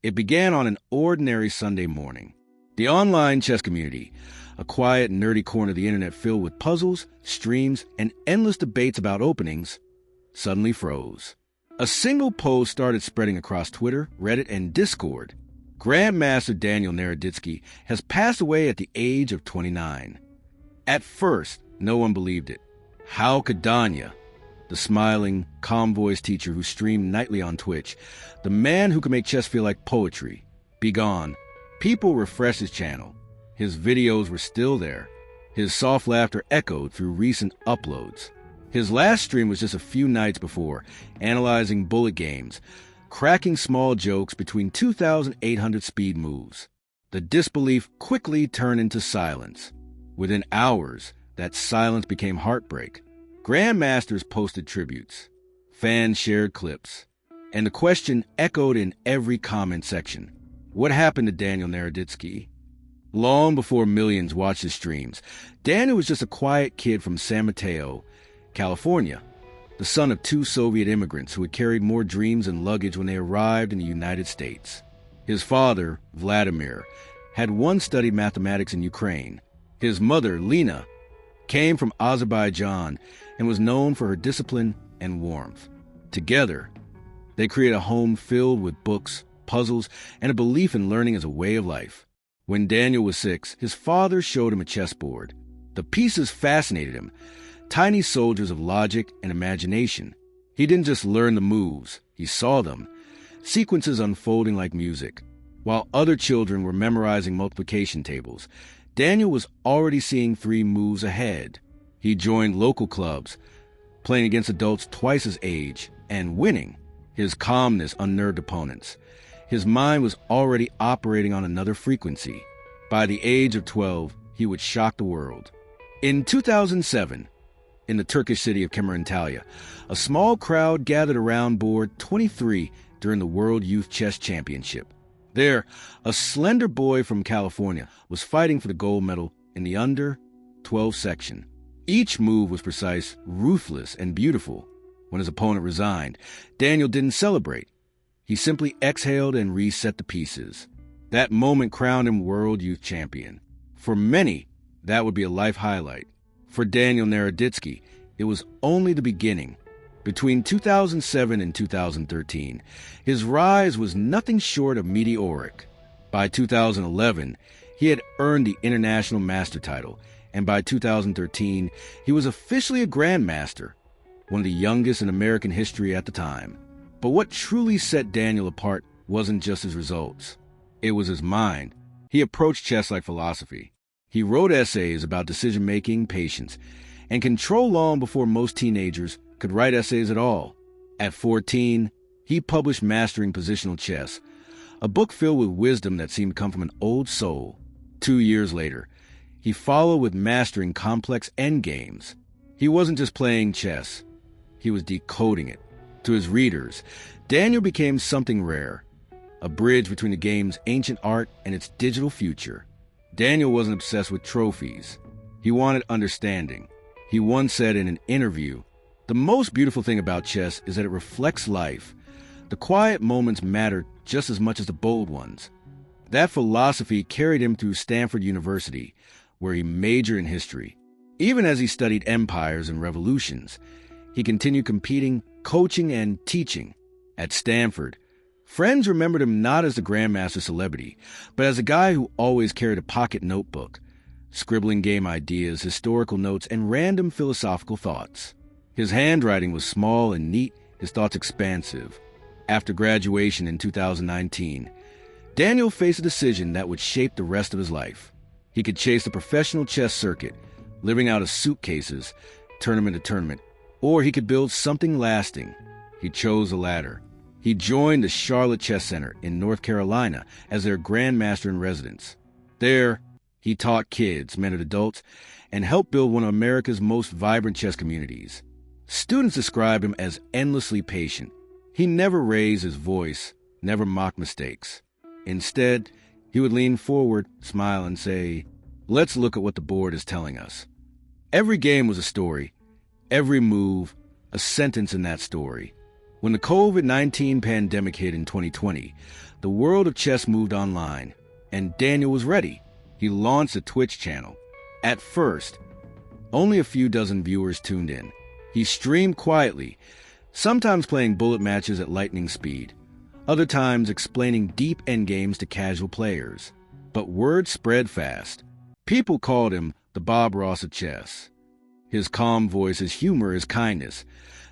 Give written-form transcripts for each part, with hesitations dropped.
It began on an ordinary Sunday morning. The online chess community, a quiet, nerdy corner of the internet filled with puzzles, streams, and endless debates about openings, suddenly froze. A single post started spreading across Twitter, Reddit, and Discord. Grandmaster Daniel Naroditsky has passed away at the age of 29. At first, no one believed it. How could Danya, the smiling, calm-voiced teacher who streamed nightly on Twitch, the man who could make chess feel like poetry, be gone? People refreshed his channel. His videos were still there. His soft laughter echoed through recent uploads. His last stream was just a few nights before, analyzing bullet games, cracking small jokes between 2,800 speed moves. The disbelief quickly turned into silence. Within hours, that silence became heartbreak. Grandmasters posted tributes. Fans shared clips. And the question echoed in every comment section. What happened to Daniel Naroditsky? Long before millions watched his streams, Daniel was just a quiet kid from San Mateo, California, the son of two Soviet immigrants who had carried more dreams and luggage when they arrived in the United States. His father, Vladimir, had once studied mathematics in Ukraine. His mother, Lena, came from Azerbaijan and was known for her discipline and warmth. Together, they created a home filled with books, puzzles, and a belief in learning as a way of life. When Daniel was 6, his father showed him a chessboard. The pieces fascinated him, tiny soldiers of logic and imagination. He didn't just learn the moves, he saw them, sequences unfolding like music. While other children were memorizing multiplication tables, Daniel was already seeing 3 moves ahead. He joined local clubs, playing against adults twice his age, and winning. His calmness unnerved opponents. His mind was already operating on another frequency. By the age of 12, he would shock the world. In 2007, in the Turkish city of Kemer, a small crowd gathered around board 23 during the World Youth Chess Championship. There, a slender boy from California was fighting for the gold medal in the under-12 section. Each move was precise, ruthless, and beautiful. When his opponent resigned, Daniel didn't celebrate. He simply exhaled and reset the pieces. That moment crowned him World Youth Champion. For many, that would be a life highlight. For Daniel Naroditsky, it was only the beginning. Between 2007 and 2013, his rise was nothing short of meteoric. By 2011, he had earned the International Master title, and by 2013, he was officially a Grandmaster, one of the youngest in American history at the time. But what truly set Daniel apart wasn't just his results. It was his mind. He approached chess like philosophy. He wrote essays about decision-making, patience, and control long before most teenagers could write essays at all. At 14, he published Mastering Positional Chess, a book filled with wisdom that seemed to come from an old soul. 2 years later, he followed with Mastering Complex Endgames. He wasn't just playing chess. He was decoding it. To his readers, Daniel became something rare, a bridge between the game's ancient art and its digital future. Daniel wasn't obsessed with trophies. He wanted understanding. He once said in an interview, "The most beautiful thing about chess is that it reflects life. The quiet moments matter just as much as the bold ones." That philosophy carried him through Stanford University, where he majored in history. Even as he studied empires and revolutions, he continued competing, coaching, and teaching. At Stanford, friends remembered him not as the Grandmaster celebrity, but as a guy who always carried a pocket notebook, scribbling game ideas, historical notes, and random philosophical thoughts. His handwriting was small and neat, his thoughts expansive. After graduation in 2019, Daniel faced a decision that would shape the rest of his life. He could chase the professional chess circuit, living out of suitcases, tournament to tournament, or he could build something lasting. He chose the latter. He joined the Charlotte Chess Center in North Carolina as their Grandmaster in residence. There, he taught kids, men and adults, and helped build one of America's most vibrant chess communities. Students described him as endlessly patient. He never raised his voice, never mocked mistakes. Instead, he would lean forward, smile, and say, "Let's look at what the board is telling us." Every game was a story. Every move, a sentence in that story. When the COVID-19 pandemic hit in 2020, the world of chess moved online, and Daniel was ready. He launched a Twitch channel. At first, only a few dozen viewers tuned in. He streamed quietly, sometimes playing bullet matches at lightning speed, other times explaining deep endgames to casual players. But word spread fast. People called him the Bob Ross of chess. His calm voice, his humor, his kindness,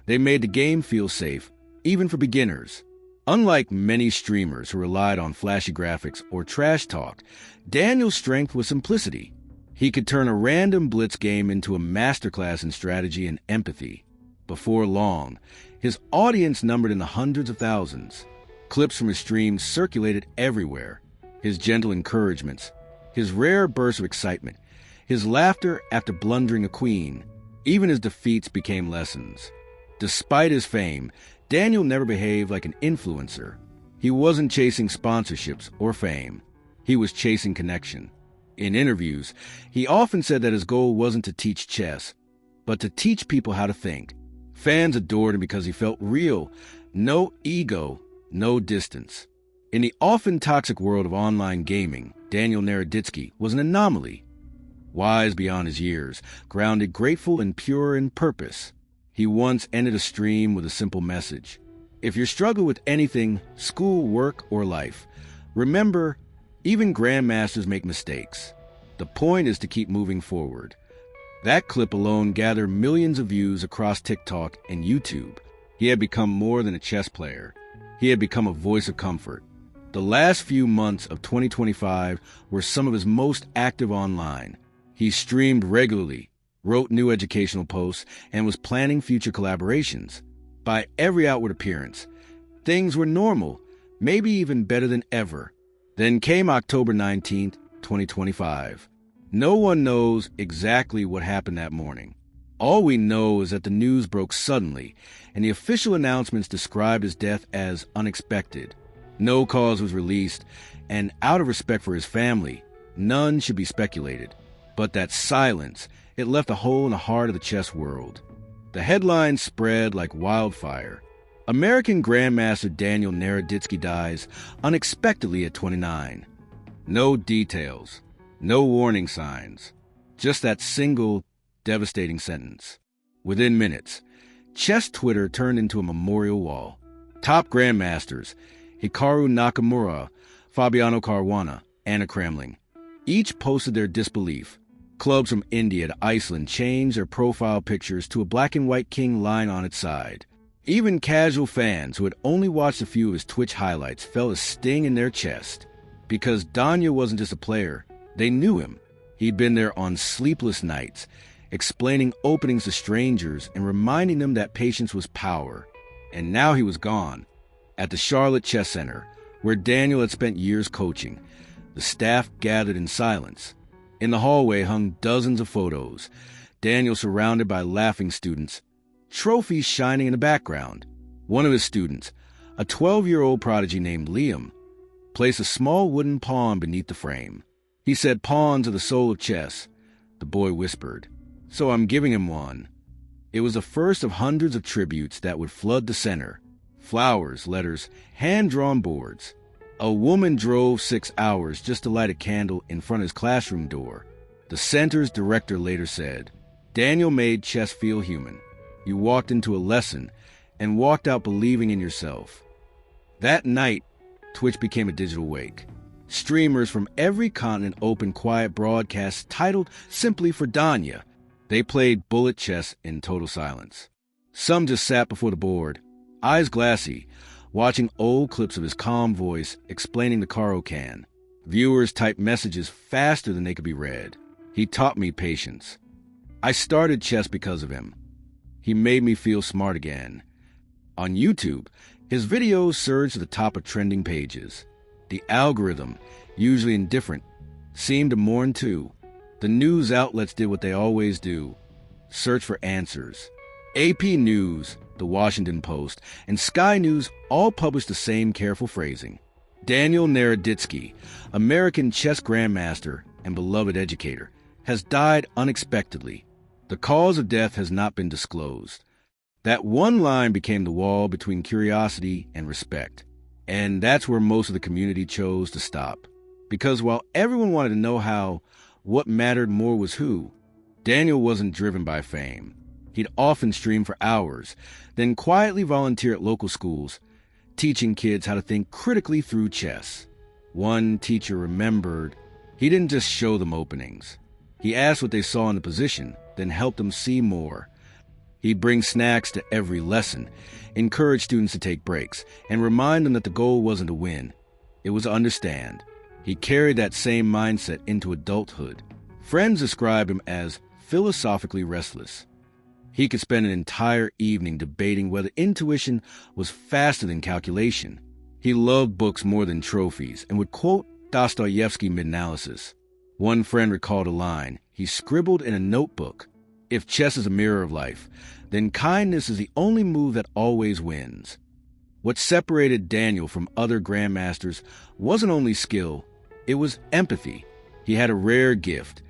they made the game feel safe, even for beginners. Unlike many streamers who relied on flashy graphics or trash talk, Daniel's strength was simplicity. He could turn a random blitz game into a masterclass in strategy and empathy. Before long, his audience numbered in the hundreds of thousands. Clips from his streams circulated everywhere. His gentle encouragements, his rare bursts of excitement, his laughter after blundering a queen, even his defeats became lessons. Despite his fame, Daniel never behaved like an influencer. He wasn't chasing sponsorships or fame. He was chasing connection. In interviews, he often said that his goal wasn't to teach chess, but to teach people how to think. Fans adored him because he felt real. No ego, no distance. In the often toxic world of online gaming, Daniel Naroditsky was an anomaly. Wise beyond his years, grounded, grateful, and pure in purpose. He once ended a stream with a simple message. If you're struggling with anything, school, work, or life, remember, even grandmasters make mistakes. The point is to keep moving forward. That clip alone gathered millions of views across TikTok and YouTube. He had become more than a chess player. He had become a voice of comfort. The last few months of 2025 were some of his most active online. He streamed regularly, wrote new educational posts, and was planning future collaborations. By every outward appearance, things were normal, maybe even better than ever. Then came October 19th, 2025. No one knows exactly what happened that morning. All we know is that the news broke suddenly, and the official announcements described his death as unexpected. No cause was released, and out of respect for his family, none should be speculated. But that silence, it left a hole in the heart of the chess world. The headlines spread like wildfire. American Grandmaster Daniel Naroditsky dies unexpectedly at 29. No details, no warning signs, just that single devastating sentence. Within minutes, chess Twitter turned into a memorial wall. Top grandmasters, Hikaru Nakamura, Fabiano Caruana, Anna Kramling, each posted their disbelief. Clubs from India to Iceland changed their profile pictures to a black and white king line on its side. Even casual fans who had only watched a few of his Twitch highlights felt a sting in their chest. Because Danya wasn't just a player, they knew him. He'd been there on sleepless nights, explaining openings to strangers and reminding them that patience was power. And now he was gone. At the Charlotte Chess Center, where Daniel had spent years coaching, the staff gathered in silence. In the hallway hung dozens of photos, Daniel surrounded by laughing students, trophies shining in the background. One of his students, a 12-year-old prodigy named Liam, placed a small wooden pawn beneath the frame. He said, "Pawns are the soul of chess," the boy whispered. "So I'm giving him one." It was the first of hundreds of tributes that would flood the center. Flowers, letters, hand-drawn boards. A woman drove 6 hours just to light a candle in front of his classroom door. The center's director later said, "Daniel made chess feel human. You walked into a lesson and walked out believing in yourself." That night, Twitch became a digital wake. Streamers from every continent opened quiet broadcasts titled simply for Danya. They played bullet chess in total silence. Some just sat before the board, eyes glassy, watching old clips of his calm voice explaining the Karo can. Viewers typed messages faster than they could be read. He taught me patience. I started chess because of him. He made me feel smart again. On YouTube, his videos surged to the top of trending pages. The algorithm, usually indifferent, seemed to mourn too. The news outlets did what they always do: search for answers. AP News, The Washington Post, and Sky News all published the same careful phrasing. Daniel Naroditsky, American chess grandmaster and beloved educator, has died unexpectedly. The cause of death has not been disclosed. That one line became the wall between curiosity and respect. And that's where most of the community chose to stop. Because while everyone wanted to know what mattered more was who, Daniel wasn't driven by fame. He'd often stream for hours, then quietly volunteer at local schools, teaching kids how to think critically through chess. One teacher remembered, he didn't just show them openings. He asked what they saw in the position, then helped them see more. He'd bring snacks to every lesson, encourage students to take breaks, and remind them that the goal wasn't to win. It was to understand. He carried that same mindset into adulthood. Friends described him as philosophically restless. He could spend an entire evening debating whether intuition was faster than calculation. He loved books more than trophies and would quote Dostoevsky mid-analysis. One friend recalled a line he scribbled in a notebook. If chess is a mirror of life, then kindness is the only move that always wins. What separated Daniel from other grandmasters wasn't only skill, it was empathy. He had a rare gift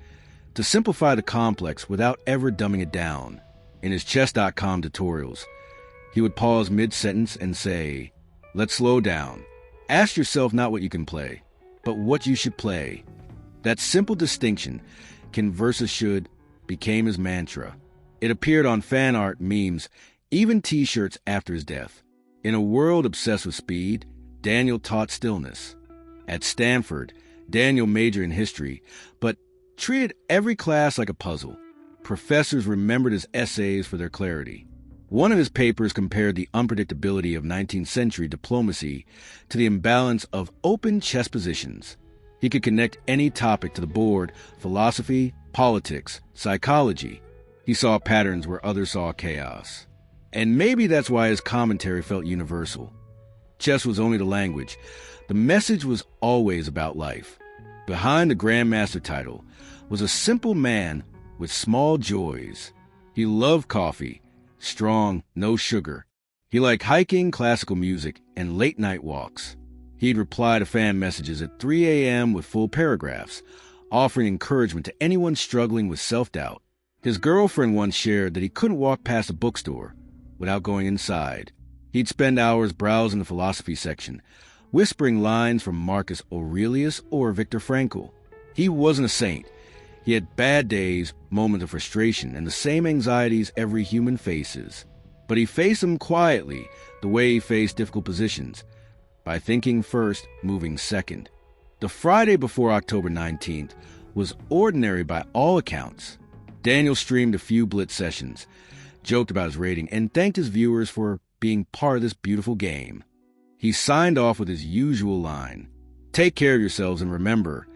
to simplify the complex without ever dumbing it down. In his chess.com tutorials, he would pause mid-sentence and say, "Let's slow down. Ask yourself not what you can play, but what you should play." That simple distinction, can versus should, became his mantra. It appeared on fan art, memes, even t-shirts after his death. In a world obsessed with speed, Daniel taught stillness. At Stanford, Daniel majored in history, but treated every class like a puzzle. Professors remembered his essays for their clarity. One of his papers compared the unpredictability of 19th century diplomacy to the imbalance of open chess positions. He could connect any topic to the board: philosophy, politics, psychology. He saw patterns where others saw chaos. And maybe that's why his commentary felt universal. Chess was only the language. The message was always about life. Behind the Grandmaster title was a simple man with small joys. He loved coffee, strong, no sugar. He liked hiking, classical music, and late-night walks. He'd reply to fan messages at 3 a.m. with full paragraphs, offering encouragement to anyone struggling with self-doubt. His girlfriend once shared that he couldn't walk past a bookstore without going inside. He'd spend hours browsing the philosophy section, whispering lines from Marcus Aurelius or Viktor Frankl. He wasn't a saint. He had bad days, moments of frustration, and the same anxieties every human faces. But he faced them quietly, the way he faced difficult positions, by thinking first, moving second. The Friday before October 19th was ordinary by all accounts. Daniel streamed a few blitz sessions, joked about his rating, and thanked his viewers for being part of this beautiful game. He signed off with his usual line, "Take care of yourselves and remember,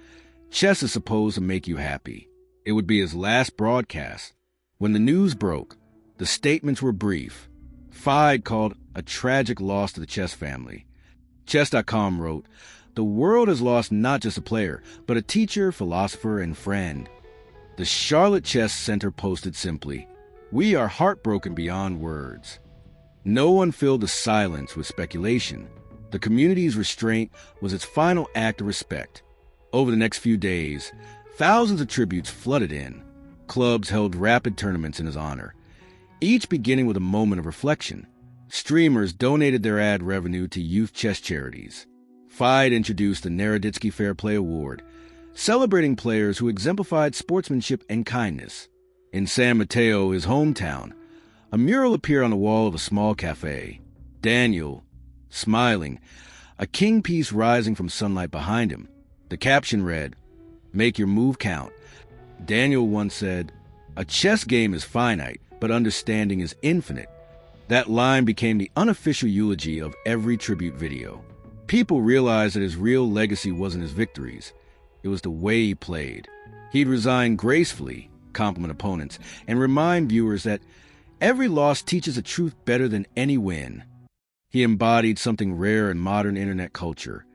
chess is supposed to make you happy." It would be his last broadcast. When the news broke, the statements were brief. Fide called a tragic loss to the chess family. Chess.com wrote, "The world has lost not just a player, but a teacher, philosopher, and friend." The Charlotte Chess Center posted simply, "We are heartbroken beyond words." No one filled the silence with speculation. The community's restraint was its final act of respect. Over the next few days, thousands of tributes flooded in. Clubs held rapid tournaments in his honor, each beginning with a moment of reflection. Streamers donated their ad revenue to youth chess charities. Fide introduced the Naroditsky Fair Play Award, celebrating players who exemplified sportsmanship and kindness. In San Mateo, his hometown, a mural appeared on the wall of a small cafe. Daniel, smiling, a king piece rising from sunlight behind him. The caption read, "Make your move count." Daniel once said, "A chess game is finite, but understanding is infinite." That line became the unofficial eulogy of every tribute video. People realized that his real legacy wasn't his victories. It was the way he played. He'd resign gracefully, compliment opponents, and remind viewers that every loss teaches a truth better than any win. He embodied something rare in modern internet culture: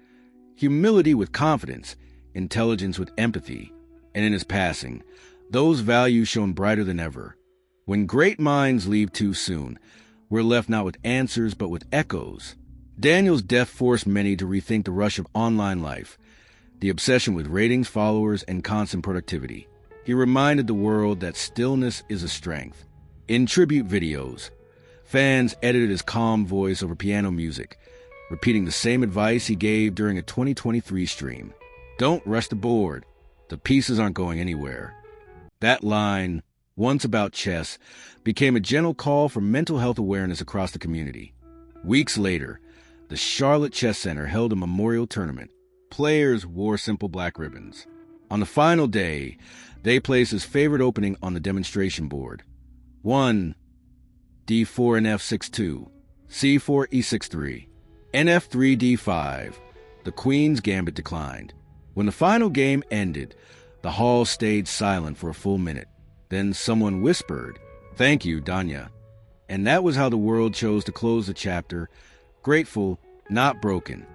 humility with confidence, intelligence with empathy. And in his passing, those values shone brighter than ever. When great minds leave too soon, we're left not with answers but with echoes. Daniel's death forced many to rethink the rush of online life, the obsession with ratings, followers, and constant productivity. He reminded the world that stillness is a strength. In tribute videos, fans edited his calm voice over piano music, repeating the same advice he gave during a 2023 stream. Don't rush the board. The pieces aren't going anywhere. That line, once about chess, became a gentle call for mental health awareness across the community. Weeks later, the Charlotte Chess Center held a memorial tournament. Players wore simple black ribbons. On the final day, they placed his favorite opening on the demonstration board. 1. D4 and F6-2. C4 E6-3. NF3 D5. The Queen's Gambit declined. When the final game ended, the hall stayed silent for a full minute. Then someone whispered, "Thank you, Danya." And that was how the world chose to close the chapter, grateful, not broken.